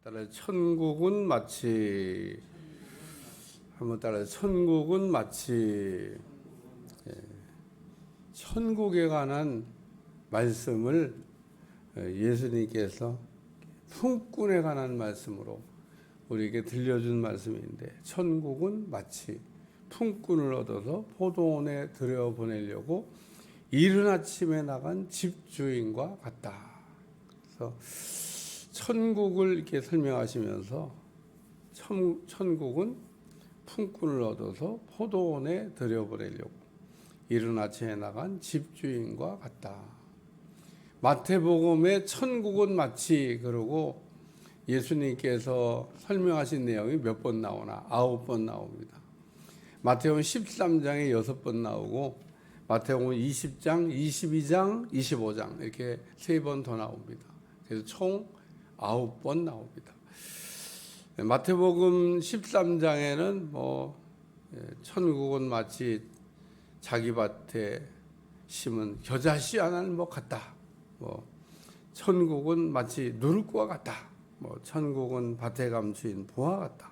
따라 천국은 마치 한번 따라 천국은 마치 천국에 관한 말씀을 예수님께서 품꾼에 관한 말씀으로 우리에게 들려준 말씀인데, 천국은 마치 품꾼을 얻어서 포도원에 들여보내려고 이른 아침에 나간 집주인과 같다. 그래서 천국을 이렇게 설명하시면서 천국은 품꾼을 얻어서 포도원에 들여보내려고 이른 아침에 나간 집주인과 같다. 마태복음에 천국은 마치 그러고 예수님께서 설명하신 내용이 몇 번 나오나? 9번 나옵니다. 마태복음 13장에 6번 나오고 마태복음 20장, 22장, 25장 이렇게 3번 더 나옵니다. 그래서 총 9번 나옵니다. 마태복음 13장에는 천국은 마치 자기 밭에 심은 겨자씨 하나는 같다. 천국은 마치 누룩과 같다. 천국은 밭에 감추인 부와 같다.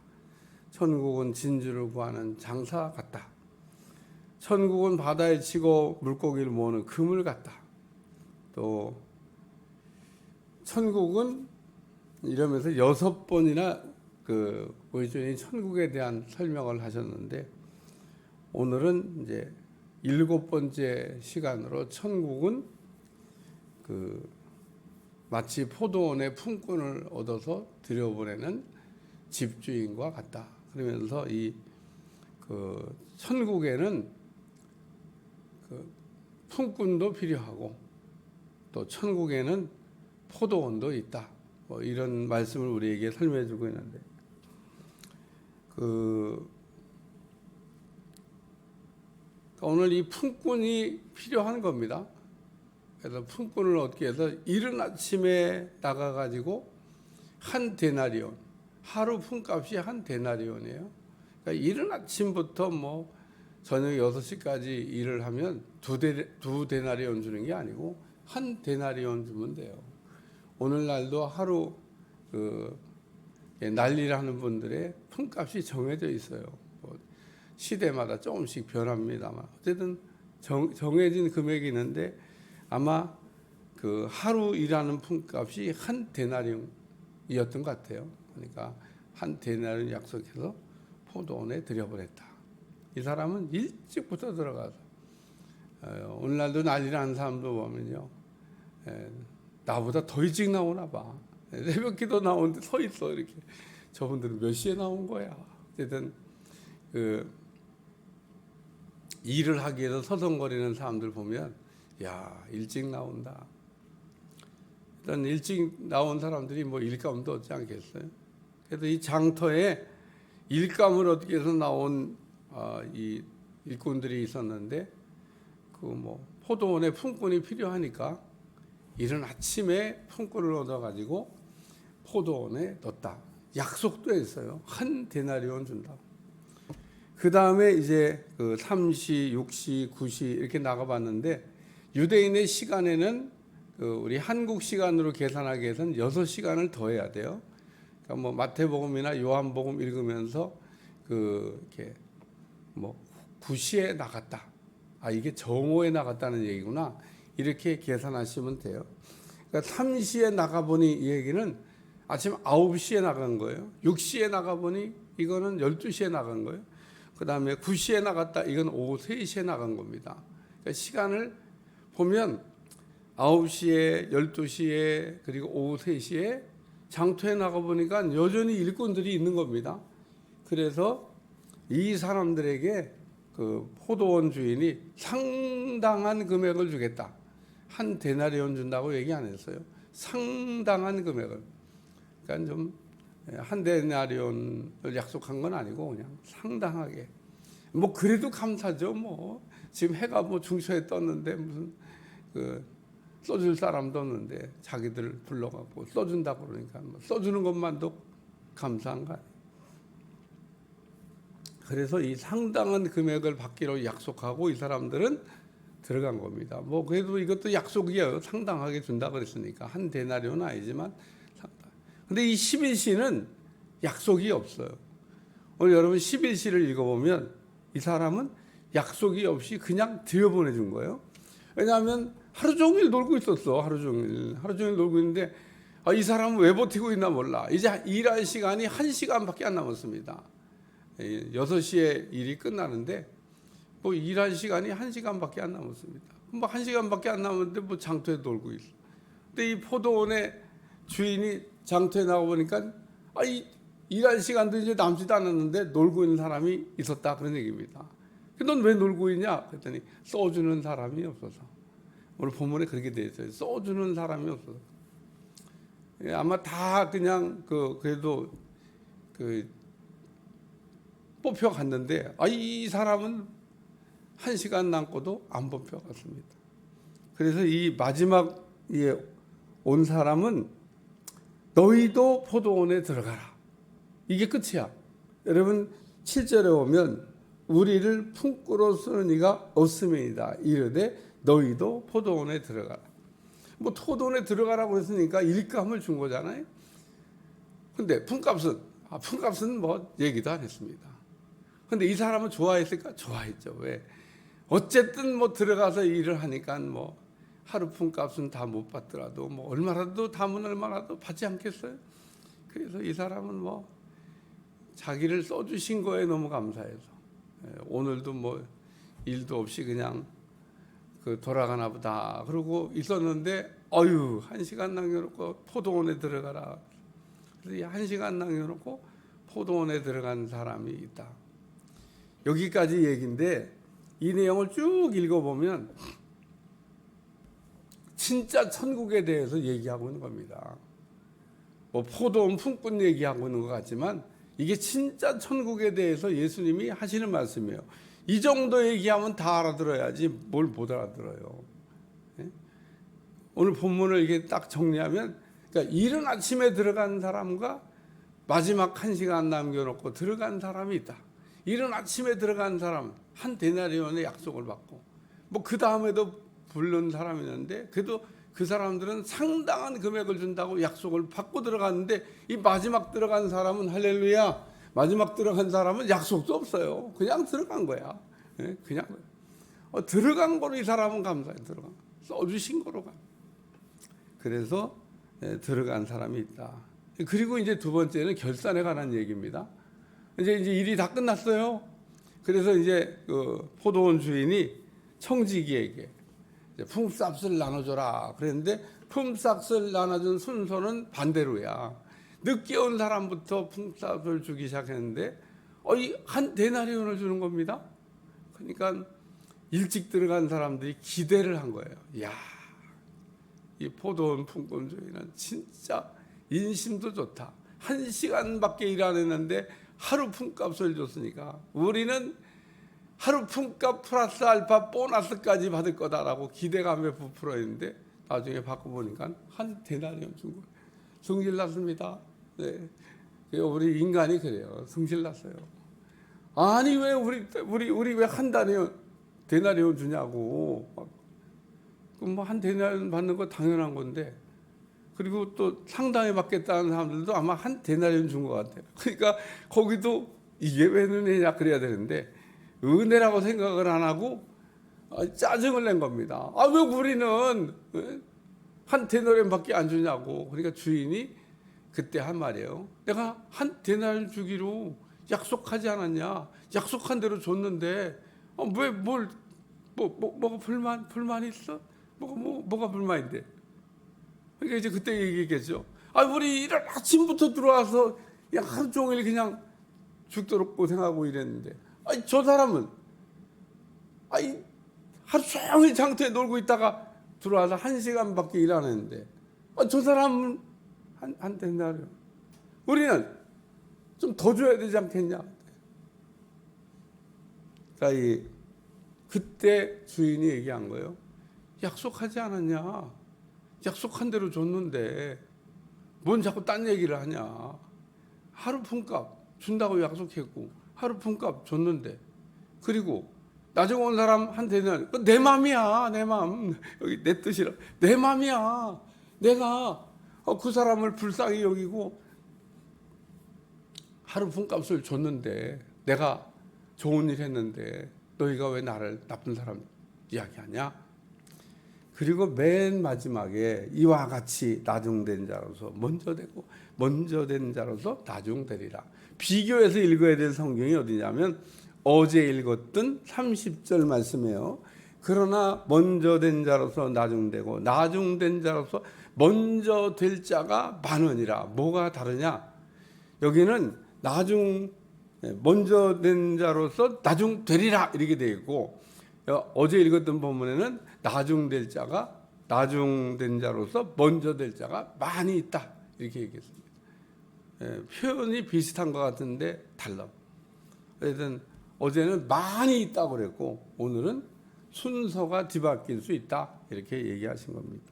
천국은 진주를 구하는 장사 같다. 천국은 바다에 치고 물고기를 모으는 그물 같다. 또 천국은 이러면서 6번이나 우리 주님이 천국에 대한 설명을 하셨는데, 오늘은 이제 7번째 시간으로 천국은 마치 포도원에 품꾼을 얻어서 들여보내는 집주인과 같다. 그러면서 이 천국에는 품꾼도 필요하고 또 천국에는 포도원도 있다. 이런 말씀을 우리에게 설명해 주고 있는데, 오늘 이 품꾼이 필요한 겁니다. 그래서 품꾼을 얻기 위해서 이른 아침에 나가가지고 한 데나리온, 하루 품값이 한 데나리온이에요. 그러니까 이른 아침부터 저녁 6시까지 일을 하면 두 데나리온 주는 게 아니고 한 데나리온 주면 돼요. 오늘날도 하루 난리를 하는 분들의 품값이 정해져 있어요. 시대마다 조금씩 변합니다만 어쨌든 정해진 금액이 있는데, 아마 하루 일하는 품값이 한 데나리온이었던 것 같아요. 그러니까 한 데나리온 약속해서 포도원에 들여보냈다. 이 사람은 일찍부터 들어가서 오늘날도 난리를 하는 사람도 보면요, 나보다 더 일찍 나오나 봐. 새벽 기도 나오는데 서 있어. 이렇게. 저분들은 몇 시에 나온 거야. 어쨌든 일을 하기 위해서 서성거리는 사람들 보면, 야, 일찍 나온다. 일단 일찍 나온 사람들이 일감도 얻지 않겠어요? 그래서 이 장터에 일감을 얻기 위해서 나온 이 일꾼들이 있었는데, 포도원에 품꾼이 필요하니까 이른 아침에 품꾼을 얻어가지고 포도원에 넣었다. 약속도 했어요. 한 데나리온 준다. 그 다음에 이제 3시, 6시, 9시 이렇게 나가봤는데, 유대인의 시간에는 우리 한국 시간으로 계산하기 위해서는 6시간을 더 해야 돼요. 그러니까 마태복음이나 요한복음 읽으면서 이렇게 9시에 나갔다. 이게 정오에 나갔다는 얘기구나. 이렇게 계산하시면 돼요. 그러니까 3시에 나가보니 이 얘기는 아침 9시에 나간 거예요. 6시에 나가보니 이거는 12시에 나간 거예요. 그 다음에 9시에 나갔다. 이건 오후 3시에 나간 겁니다. 그러니까 시간을 보면 9시에, 12시에, 그리고 오후 3시에 장터에 나가보니까 여전히 일꾼들이 있는 겁니다. 그래서 이 사람들에게 포도원 주인이 상당한 금액을 주겠다. 한 데나리온 준다고 얘기 안 했어요. 상당한 금액을. 그러니까 좀 한 데나리온을 약속한 건 아니고 그냥 상당하게. 그래도 감사죠. 지금 해가 중초에 떴는데 무슨 써줄 사람도 없는데 자기들 불러갖고 써준다고 그러니까 써주는 것만도 감사한 거 아니에요. 그래서 이 상당한 금액을 받기로 약속하고 이 사람들은 들어간 겁니다. 그래도 이것도 약속이에요. 상당하게 준다 그랬으니까 한 데나리온은 아니지만 상당. 근데 이 11시는 약속이 없어요. 오늘 여러분 11시를 읽어보면 이 사람은 약속이 없이 그냥 들여보내준 거예요. 왜냐하면 하루 종일 놀고 있었어. 하루 종일 놀고 있는데 이 사람은 왜 버티고 있나 몰라. 이제 일할 시간이 1시간밖에 안 남았습니다. 6시에 일이 끝나는데 뭐 일할 시간이 1시간밖에 안 남았습니다. 뭐 1시간밖에 안 남았는데 뭐 장터에 놀고 있어. 근데 이 포도원의 주인이 장터에 나가 보니까 이 일할 시간도 이제 남지도 않았는데 놀고 있는 사람이 있었다, 그런 얘기입니다. 넌 왜 놀고 있냐? 그랬더니 써주는 사람이 없어서. 오늘 본문에 그렇게 되어 있어요. 써주는 사람이 없어서. 아마 다 그냥 그래도 뽑혀갔는데 이 사람은 1시간 남고도 안 뽑혀갔습니다. 그래서 이 마지막에 온 사람은 너희도 포도원에 들어가라. 이게 끝이야. 여러분 7절에 오면 우리를 품꾸러 쓰는 이가 없음이니이다. 이르되 너희도 포도원에 들어가라. 뭐 포도원에 들어가라고 했으니까 일감을 준 거잖아요. 근데 품값은 뭐 얘기도 안 했습니다. 근데 이 사람은 좋아했을까? 좋아했죠. 왜? 어쨌든 뭐 들어가서 일을 하니까 뭐 하루 품값은 다 못 받더라도 뭐 얼마라도 담은 얼마라도 받지 않겠어요? 그래서 이 사람은 뭐 자기를 써주신 거에 너무 감사해서 오늘도 뭐 일도 없이 그냥 돌아가나 보다 그러고 있었는데 1시간 남겨놓고 포도원에 들어가라. 그래서 1시간 남겨놓고 포도원에 들어간 사람이 있다. 여기까지 얘기인데 이 내용을 쭉 읽어보면 진짜 천국에 대해서 얘기하고 있는 겁니다. 뭐 포도원 품꾼 얘기하고 있는 것 같지만 이게 진짜 천국에 대해서 예수님이 하시는 말씀이에요. 이 정도 얘기하면 다 알아들어야지 뭘 못 알아들어요. 오늘 본문을 이렇게 딱 정리하면, 그러니까 이른 아침에 들어간 사람과 마지막 1시간 남겨놓고 들어간 사람이 있다. 이른 아침에 들어간 사람 한 데나리온의 약속을 받고 뭐 그 다음에도 부른 사람이 있는데 그래도 그 사람들은 상당한 금액을 준다고 약속을 받고 들어갔는데 이 마지막 들어간 사람은 할렐루야, 마지막 들어간 사람은 약속도 없어요. 그냥 들어간 거야. 그냥 들어간 거로 이 사람은 감사해. 들어간 써주신 거로 가. 그래서 들어간 사람이 있다. 그리고 이제 두 번째는 결산에 관한 얘기입니다. 이제 일이 다 끝났어요. 그래서 이제 포도원 주인이 청지기에게 품삯을 나눠줘라 그랬는데 품삯을 나눠준 순서는 반대로야. 늦게 온 사람부터 품삯을 주기 시작했는데 한 데나리온을 주는 겁니다. 그러니까 일찍 들어간 사람들이 기대를 한 거예요. 야, 이 포도원 품꾼 주인은 진짜 인심도 좋다. 1시간밖에 일 안 했는데 하루 품값을 줬으니까 우리는 하루 품값 플러스 알파 보너스까지 받을 거다라고 기대감에 부풀어 있는데 나중에 바꿔보니까 한 데나리온 준 거예요. 성질났습니다. 네. 우리 인간이 그래요. 성질났어요. 아니 왜 우리 왜 한 데나리온 주냐고. 뭐 한 데나리온 받는 거 당연한 건데, 그리고 또 상당히 받겠다는 사람들도 아마 한 데나리온 준 것 같아요. 그러니까 거기도 이게 왜 은혜냐 그래야 되는데 은혜라고 생각을 안 하고 짜증을 낸 겁니다. 왜 우리는 한 데나리온밖에 안 주냐고. 그러니까 주인이 그때 한 말이에요. 내가 한 데나리온 주기로 약속하지 않았냐? 약속한 대로 줬는데 왜 뭐가 불만 있어? 뭐가 불만인데? 그러니까 이제 그때 얘기했겠죠. 우리 이른 아침부터 들어와서 그냥 하루 종일 그냥 죽도록 고생하고 이랬는데, 저 사람은 하루 종일 장터에 놀고 있다가 들어와서 1시간밖에 일 안 했는데, 저 사람은 한 데나리온. 우리는 좀 더 줘야 되지 않겠냐? 그러니까 그때 주인이 얘기한 거예요. 약속하지 않았냐? 약속한 대로 줬는데 뭔 자꾸 딴 얘기를 하냐? 하루 품값 준다고 약속했고 하루 품값 줬는데, 그리고 나중에 온 사람 한 데는 내 맘이야. 내 맘. 여기 내 뜻이라. 내 맘이야. 내가 그 사람을 불쌍히 여기고 하루 품값을 줬는데 내가 좋은 일 했는데 너희가 왜 나를 나쁜 사람 이야기하냐? 그리고 맨 마지막에 이와 같이 나중된 자로서 먼저 되고 먼저 된 자로서 나중되리라. 비교해서 읽어야 될 성경이 어디냐면 어제 읽었던 30절 말씀이에요. 그러나 먼저 된 자로서 나중되고 나중된 자로서 먼저 될 자가 많으니라. 뭐가 다르냐? 여기는 먼저 된 자로서 나중되리라 이렇게 되어 있고, 어제 읽었던 본문에는 나중된 자로서 먼저 될 자가 많이 있다 이렇게 얘기했습니다. 표현이 비슷한 것 같은데 달라. 하여튼 어제는 많이 있다고 그랬고 오늘은 순서가 뒤바뀔 수 있다 이렇게 얘기하신 겁니다.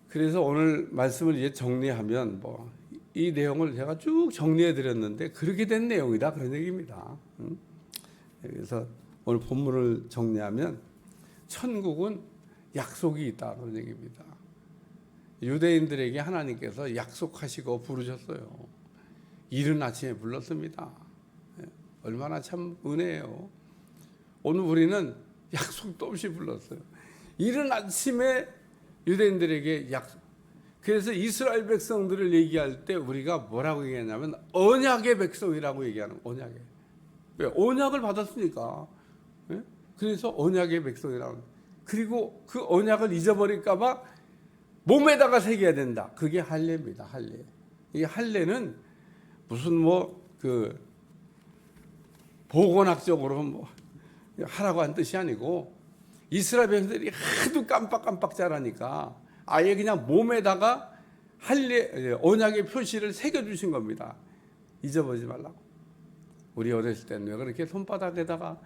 그래서 오늘 말씀을 이제 정리하면 이 내용을 제가 쭉 정리해 드렸는데 그렇게 된 내용이다 그런 얘기입니다. 그래서 오늘 본문을 정리하면 천국은 약속이 있다 그런 얘기입니다. 유대인들에게 하나님께서 약속하시고 부르셨어요. 이른 아침에 불렀습니다. 얼마나 참 은혜예요. 오늘 우리는 약속도 없이 불렀어요. 이른 아침에 유대인들에게 약속. 그래서 이스라엘 백성들을 얘기할 때 우리가 뭐라고 얘기하냐면 언약의 백성이라고 얘기하는 언약의. 왜? 언약을 받았으니까. 그래서 언약의 백성이라고. 그리고 그 언약을 잊어버릴까 봐 몸에다가 새겨야 된다. 그게 할례입니다. 할례. 이 할례는 무슨 보건학적으로 하라고 한 뜻이 아니고 이스라엘 백성들이 하도 깜빡깜빡 자라니까 아예 그냥 몸에다가 언약의 표시를 새겨주신 겁니다. 잊어버리지 말라고. 우리 어렸을 때는 왜 그렇게 손바닥에다가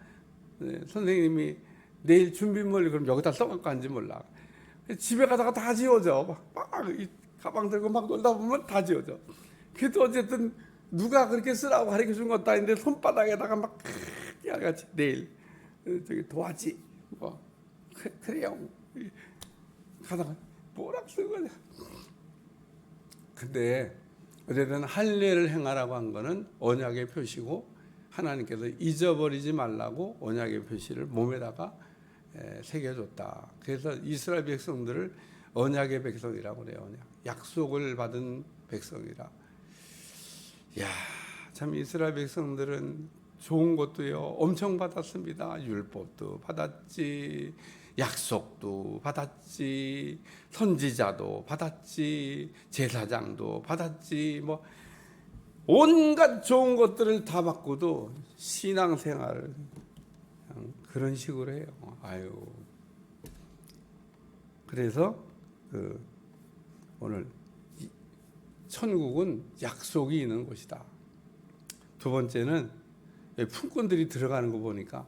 선생님이 내일 준비물 그럼 여기다 써갖고 하는지 몰라. 집에 가다가 다 지워져. 이 가방 들고 막 놀다 보면 다 지워져. 그래도 어쨌든 누가 그렇게 쓰라고 가르쳐 준 것도 아닌데 손바닥에다가 막 같이 내일 저기 도화지 크레용 가다가 뭐라고 쓴 거냐. 근데 어쨌든 할례를 행하라고 한 거는 언약의 표시고 하나님께서 잊어버리지 말라고 언약의 표시를 몸에다가 새겨줬다. 그래서 이스라엘 백성들을 언약의 백성이라고 그래요. 약속을 받은 백성이라. 야, 참 이스라엘 백성들은 좋은 것도요 엄청 받았습니다. 율법도 받았지, 약속도 받았지, 선지자도 받았지, 제사장도 받았지, 온갖 좋은 것들을 다 받고도 신앙생활을 그런 식으로 해요. 아유. 그래서 오늘 천국은 약속이 있는 곳이다. 두 번째는 품꾼들이 들어가는 거 보니까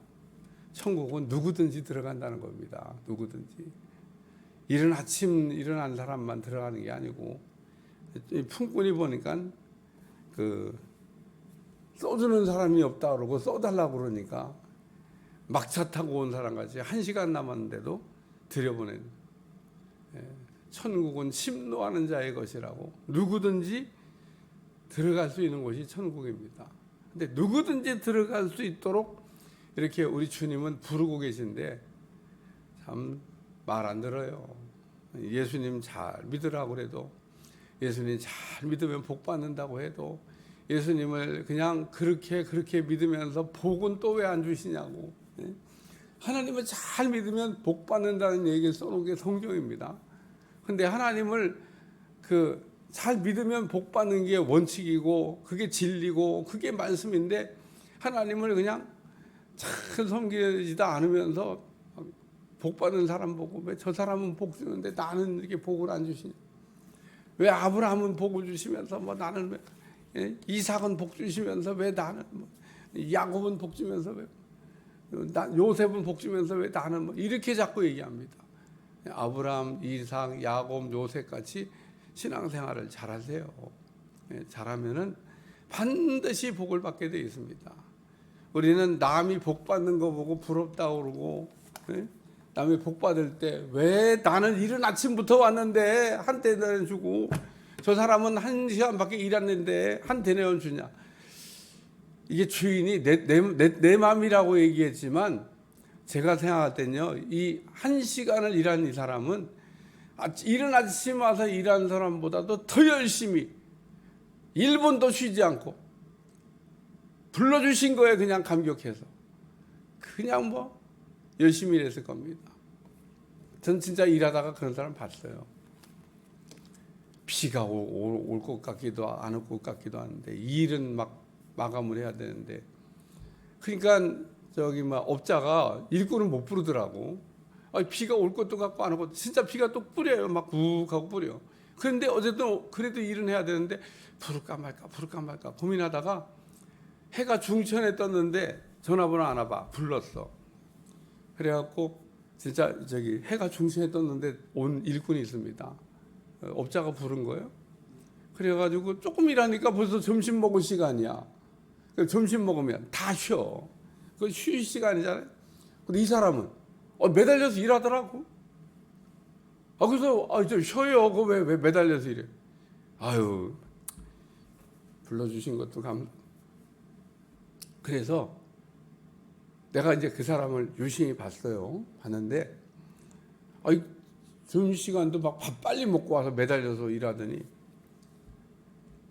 천국은 누구든지 들어간다는 겁니다. 누구든지. 이른 아침 일어난 사람만 들어가는 게 아니고 품꾼이 보니까 써주는 사람이 없다 그러고 써달라고 그러니까 막차 타고 온 사람 같이 1시간 남았는데도 들여보낸. 천국은 심노하는 자의 것이라고. 누구든지 들어갈 수 있는 곳이 천국입니다. 근데 누구든지 들어갈 수 있도록 이렇게 우리 주님은 부르고 계신데 참 말 안 들어요. 예수님 잘 믿으라고 그래도, 예수님 잘 믿으면 복 받는다고 해도 예수님을 그냥 그렇게 믿으면서 복은 또 왜 안 주시냐고. 하나님을 잘 믿으면 복 받는다는 얘기를 써놓은 게 성경입니다. 근데 하나님을 잘 믿으면 복 받는 게 원칙이고 그게 진리고 그게 말씀인데 하나님을 그냥 잘 섬기지도 않으면서 복 받는 사람 보고 왜 저 사람은 복 주는데 나는 이렇게 복을 안 주시냐. 왜 아브라함은 복을 주시면서 나는 왜 이삭은 복 주시면서 왜 나는 야곱은 복 주면서 왜 요셉은 복 주면서 왜 나는 이렇게 자꾸 얘기합니다. 아브라함, 이삭, 야곱, 요셉 같이 신앙생활을 잘하세요. 잘하면은 반드시 복을 받게 되어 있습니다. 우리는 남이 복 받는 거 보고 부럽다고 그러고, 남이 복 받을 때 왜 나는 이른 아침부터 왔는데 한때 주고 저 사람은 1시간밖에 일했는데 한 데나리온 주냐. 이게 주인이 내 마음이라고 얘기했지만 제가 생각할 때는요, 이 1시간을 일한 이 사람은 이른 아침 와서 일하는 사람보다도 더 열심히 1분도 쉬지 않고 불러주신 거에 그냥 감격해서 그냥 뭐 열심히 일했을 겁니다. 전 진짜 일하다가 그런 사람 봤어요. 비가 올 것 같기도 안 올 것 같기도 한데 일은 막 마감을 해야 되는데, 그러니까 저기 막 업자가 일꾼을 못 부르더라고. 비가 올 것도 같고 안 올 것도, 진짜 비가 또 뿌려요. 막 욱하고 뿌려. 그런데 어쨌든 그래도 일은 해야 되는데 부를까 말까 고민하다가 해가 중천에 떴는데 전화번호 안 와봐. 불렀어. 그래갖고 진짜 저기 해가 중천에 떴는데 온 일꾼이 있습니다. 업자가 부른 거예요. 그래가지고 조금 일하니까 벌써 점심 먹을 시간이야. 점심 먹으면 다 쉬어. 그 쉴 시간이잖아요. 근데 이 사람은 매달려서 일하더라고. 그래서 좀 쉬어요. 왜 매달려서 일해? 아유, 불러주신 것도 그래서 내가 이제 그 사람을 유심히 봤는데 점심시간도 막 밥 빨리 먹고 와서 매달려서 일하더니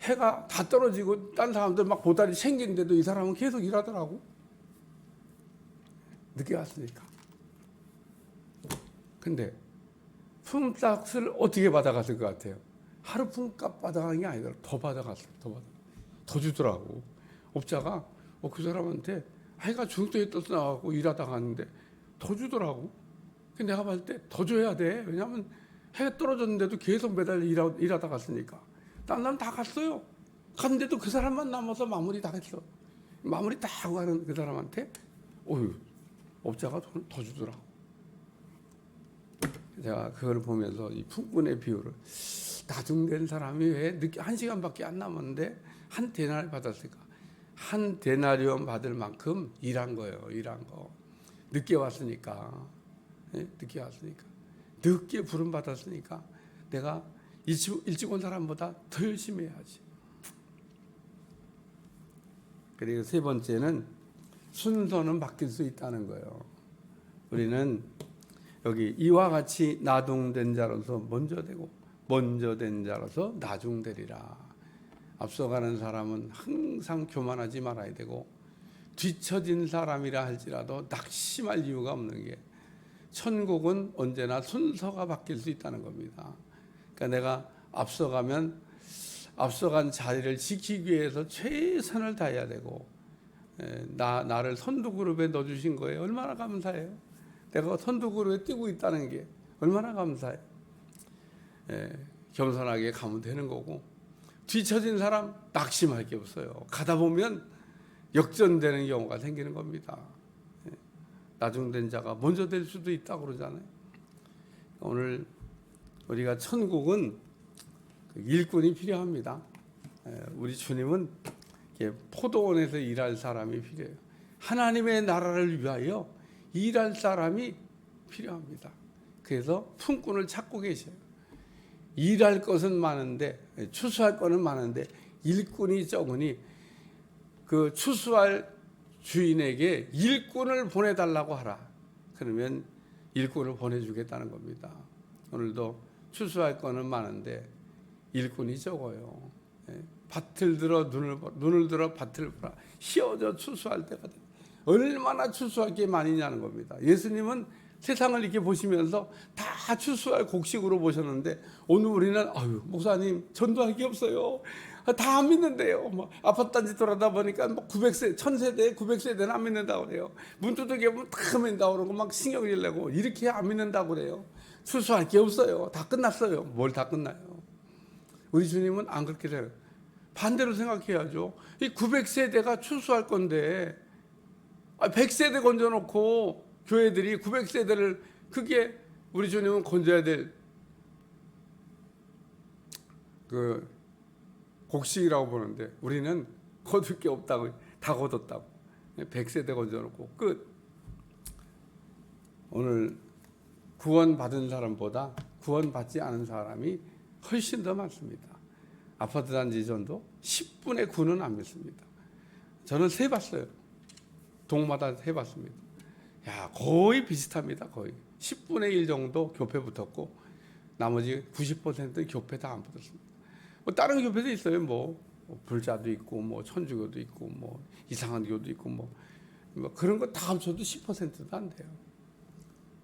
해가 다 떨어지고 딴 사람들 막 보따리 챙기는데도 이 사람은 계속 일하더라고. 늦게 왔으니까. 근데 품삯을 어떻게 받아갔을 것 같아요? 하루 품값 받아간 게 아니더라. 더 받아갔어요. 더 주더라고. 업자가 그 사람한테 해가 중도에 떠서 나가고 일하다 갔는데 더 주더라고. 근데 내가 봤을 때 더 줘야 돼. 왜냐하면 해가 떨어졌는데도 계속 매달려 일하다 갔으니까. 딴 사람 다 갔어요. 갔는데도 그 사람만 남아서 마무리 다 했어. 마무리 다 하고 가는 그 사람한테 업자가 돈을 더 주더라고. 제가 그걸 보면서 이 품꾼의 비율을, 나중된 사람이 왜 늦게 1시간밖에 안 남았는데 한 데나리 받았을까? 한 데나리온 받을 만큼 일한 거예요. 일한 거. 늦게 왔으니까. 늦게 부름 받았으니까 내가 일찍 온 사람보다 더 열심히 해야지. 그리고 세 번째는 순서는 바뀔 수 있다는 거예요. 우리는 여기 이와 같이 나중된 자로서 먼저 되고 먼저 된 자로서 나중되리라. 앞서가는 사람은 항상 교만하지 말아야 되고, 뒤처진 사람이라 할지라도 낙심할 이유가 없는 게, 천국은 언제나 순서가 바뀔 수 있다는 겁니다. 그러니까 내가 앞서간 자리를 지키기 위해서 최선을 다해야 되고, 나를 선두그룹에 넣어주신 거예요. 얼마나 감사해요. 내가 선두그룹에 뛰고 있다는 게 얼마나 감사해요. 겸손하게 가면 되는 거고, 뒤처진 사람 낙심할 게 없어요. 가다 보면 역전되는 경우가 생기는 겁니다. 나중된 자가 먼저 될 수도 있다고 그러잖아요. 오늘 우리가 천국은 일꾼이 필요합니다. 우리 주님은 포도원에서 일할 사람이 필요해요. 하나님의 나라를 위하여 일할 사람이 필요합니다. 그래서 품꾼을 찾고 계셔요. 일할 것은 많은데, 추수할 것은 많은데 일꾼이 적으니 그 추수할 주인에게 일꾼을 보내달라고 하라. 그러면 일꾼을 보내주겠다는 겁니다. 오늘도 추수할 거는 많은데 일꾼이 적어요. 밭을 들어 눈을 들어 밭을 보라. 휘어져 추수할 때가 돼. 얼마나 추수할 게 많이냐는 겁니다. 예수님은 세상을 이렇게 보시면서 다 추수할 곡식으로 보셨는데, 오늘 우리는 목사님 전도할 게 없어요. 다 안 믿는데요. 아파트단지 돌아다 보니까 900세, 1000세대, 900세대는 안 믿는다고 그래요. 문 두들겨 보면 다 믿는다고 그러고 막 신경질 내고 이렇게 안 믿는다고 그래요. 추수할 게 없어요. 다 끝났어요. 뭘 다 끝나요. 우리 주님은 안 그렇게 돼요. 반대로 생각해야죠. 이 900세대가 추수할 건데 100세대 건져놓고 교회들이 900세대를, 그게 우리 주님은 건져야 될 그 곡식이라고 보는데, 우리는 거둘 게 없다고, 다 거뒀다고. 100세대 건져놓고 끝. 오늘 구원받은 사람보다 구원받지 않은 사람이 훨씬 더 많습니다. 아파트 단지 전도 10분의 9는 안 믿습니다. 저는 세봤어요. 동마다 해봤습니다. 야, 거의 비슷합니다. 거의 10분의 1 정도 교회 붙었고 나머지 90% 교회 다 안 붙었습니다. 뭐 다른 교회도 있어요. 뭐 불자도 있고 뭐 천주교도 있고 뭐 이상한 교도 있고 뭐 그런 거 다 합쳐도 10%도 안 돼요.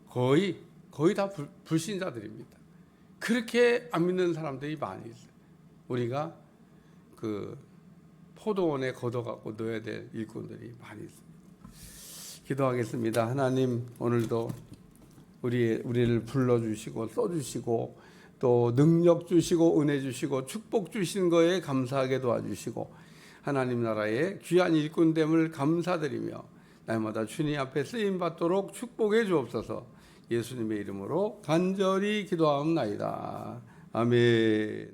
거의 다 불신자들입니다. 그렇게 안 믿는 사람들이 많이 있어요. 우리가 그 포도원에 걷어갖고 넣어야 될 일꾼들이 많이 있습니다. 기도하겠습니다. 하나님, 오늘도 우리를 불러주시고 써주시고 또 능력 주시고 은혜 주시고 축복 주신 거에 감사하게 도와주시고 하나님 나라의 귀한 일꾼됨을 감사드리며 날마다 주님 앞에 쓰임받도록 축복해 주옵소서. 예수님의 이름으로 간절히 기도하옵나이다. 아멘.